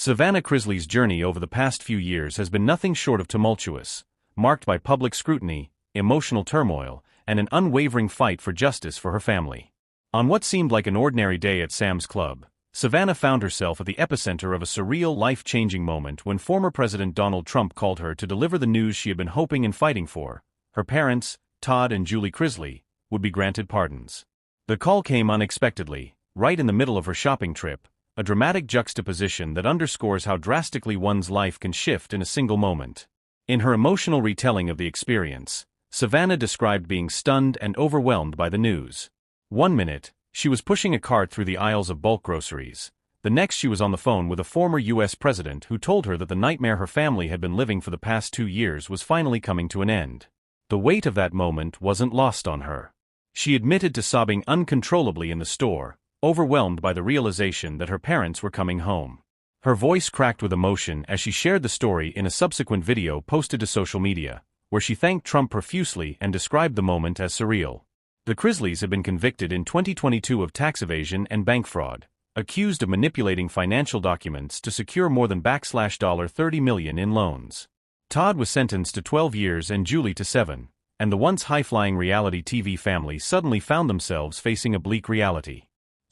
Savannah Chrisley's journey over the past few years has been nothing short of tumultuous, marked by public scrutiny, emotional turmoil, and an unwavering fight for justice for her family. On what seemed like an ordinary day at Sam's Club, Savannah found herself at the epicenter of a surreal, life-changing moment when former President Donald Trump called her to deliver the news she had been hoping and fighting for. Her parents, Todd and Julie Chrisley, would be granted pardons. The call came unexpectedly, right in the middle of her shopping trip, a dramatic juxtaposition that underscores how drastically one's life can shift in a single moment. In her emotional retelling of the experience, Savannah described being stunned and overwhelmed by the news. One minute, she was pushing a cart through the aisles of bulk groceries. The next, she was on the phone with a former U.S. president who told her that the nightmare her family had been living for the past 2 years was finally coming to an end. The weight of that moment wasn't lost on her. She admitted to sobbing uncontrollably in the store, overwhelmed by the realization that her parents were coming home. Her voice cracked with emotion as she shared the story in a subsequent video posted to social media, where she thanked Trump profusely and described the moment as surreal. The Chrisleys had been convicted in 2022 of tax evasion and bank fraud, accused of manipulating financial documents to secure more than $30 million in loans. Todd was sentenced to 12 years and Julie to 7, and the once high-flying reality TV family suddenly found themselves facing a bleak reality.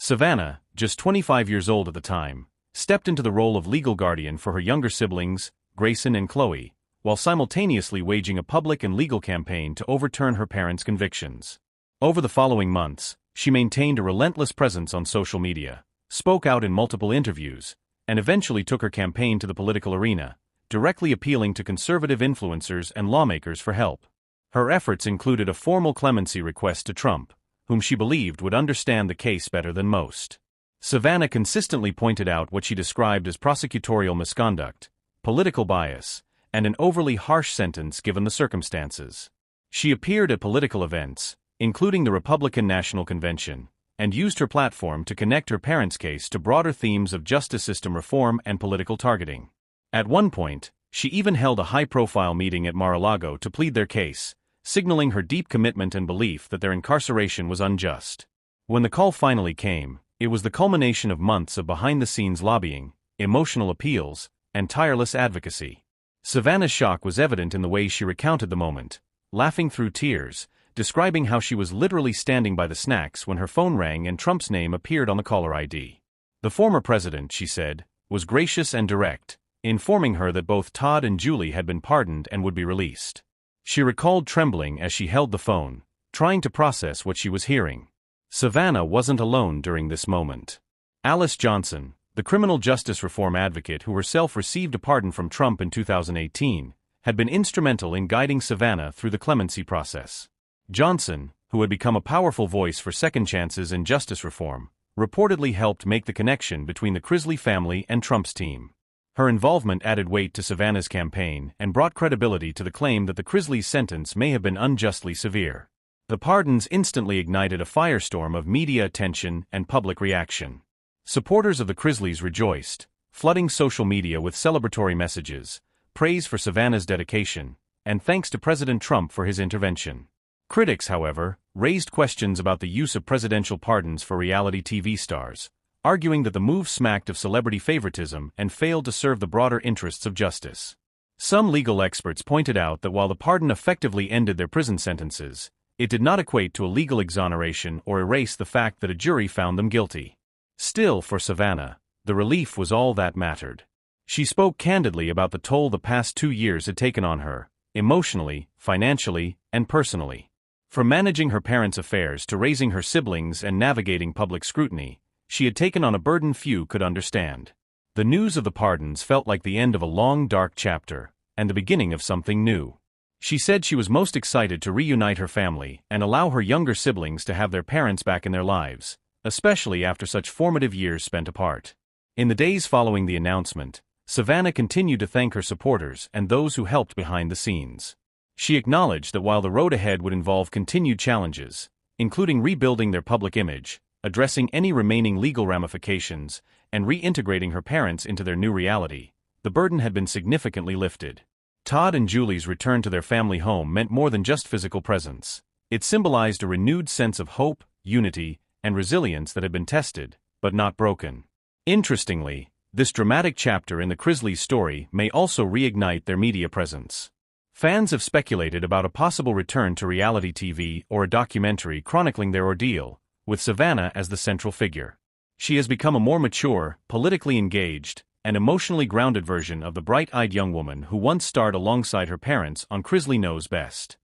Savannah, just 25 years old at the time, stepped into the role of legal guardian for her younger siblings, Grayson and Chloe, while simultaneously waging a public and legal campaign to overturn her parents' convictions. Over the following months, she maintained a relentless presence on social media, spoke out in multiple interviews, and eventually took her campaign to the political arena, directly appealing to conservative influencers and lawmakers for help. Her efforts included a formal clemency request to Trump, whom she believed would understand the case better than most. Savannah consistently pointed out what she described as prosecutorial misconduct, political bias, and an overly harsh sentence given the circumstances. She appeared at political events, including the Republican National Convention, and used her platform to connect her parents' case to broader themes of justice system reform and political targeting. At one point, she even held a high-profile meeting at Mar-a-Lago to plead their case, signaling her deep commitment and belief that their incarceration was unjust. When the call finally came, it was the culmination of months of behind-the-scenes lobbying, emotional appeals, and tireless advocacy. Savannah's shock was evident in the way she recounted the moment, laughing through tears, describing how she was literally standing by the snacks when her phone rang and Trump's name appeared on the caller ID. The former president, she said, was gracious and direct, informing her that both Todd and Julie had been pardoned and would be released. She recalled trembling as she held the phone, trying to process what she was hearing. Savannah wasn't alone during this moment. Alice Johnson, the criminal justice reform advocate who herself received a pardon from Trump in 2018, had been instrumental in guiding Savannah through the clemency process. Johnson, who had become a powerful voice for second chances and justice reform, reportedly helped make the connection between the Chrisley family and Trump's team. Her involvement added weight to Savannah's campaign and brought credibility to the claim that the Chrisleys' sentence may have been unjustly severe. The pardons instantly ignited a firestorm of media attention and public reaction. Supporters of the Chrisleys rejoiced, flooding social media with celebratory messages, praise for Savannah's dedication, and thanks to President Trump for his intervention. Critics, however, raised questions about the use of presidential pardons for reality TV stars, arguing that the move smacked of celebrity favoritism and failed to serve the broader interests of justice. Some legal experts pointed out that while the pardon effectively ended their prison sentences, it did not equate to a legal exoneration or erase the fact that a jury found them guilty. Still, for Savannah, the relief was all that mattered. She spoke candidly about the toll the past 2 years had taken on her, emotionally, financially, and personally. From managing her parents' affairs to raising her siblings and navigating public scrutiny, she had taken on a burden few could understand. The news of the pardons felt like the end of a long, dark chapter, and the beginning of something new. She said she was most excited to reunite her family and allow her younger siblings to have their parents back in their lives, especially after such formative years spent apart. In the days following the announcement, Savannah continued to thank her supporters and those who helped behind the scenes. She acknowledged that while the road ahead would involve continued challenges, including rebuilding their public image, addressing any remaining legal ramifications, and reintegrating her parents into their new reality, the burden had been significantly lifted. Todd and Julie's return to their family home meant more than just physical presence. It symbolized a renewed sense of hope, unity, and resilience that had been tested, but not broken. Interestingly, This dramatic chapter in the Chrisleys' story may also reignite their media presence. Fans have speculated about a possible return to reality TV or a documentary chronicling their ordeal, with Savannah as the central figure. She has become a more mature, politically engaged, and emotionally grounded version of the bright-eyed young woman who once starred alongside her parents on Chrisley Knows Best.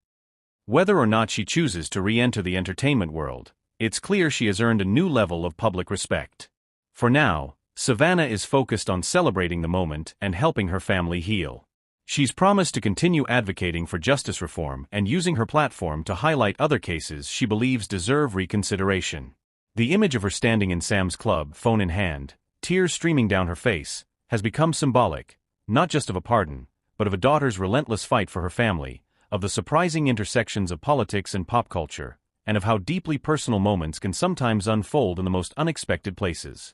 Whether or not she chooses to re-enter the entertainment world, it's clear she has earned a new level of public respect. For now, Savannah is focused on celebrating the moment and helping her family heal. She's promised to continue advocating for justice reform and using her platform to highlight other cases she believes deserve reconsideration. The image of her standing in Sam's Club, phone in hand, tears streaming down her face, has become symbolic, not just of a pardon, but of a daughter's relentless fight for her family, of the surprising intersections of politics and pop culture, and of how deeply personal moments can sometimes unfold in the most unexpected places.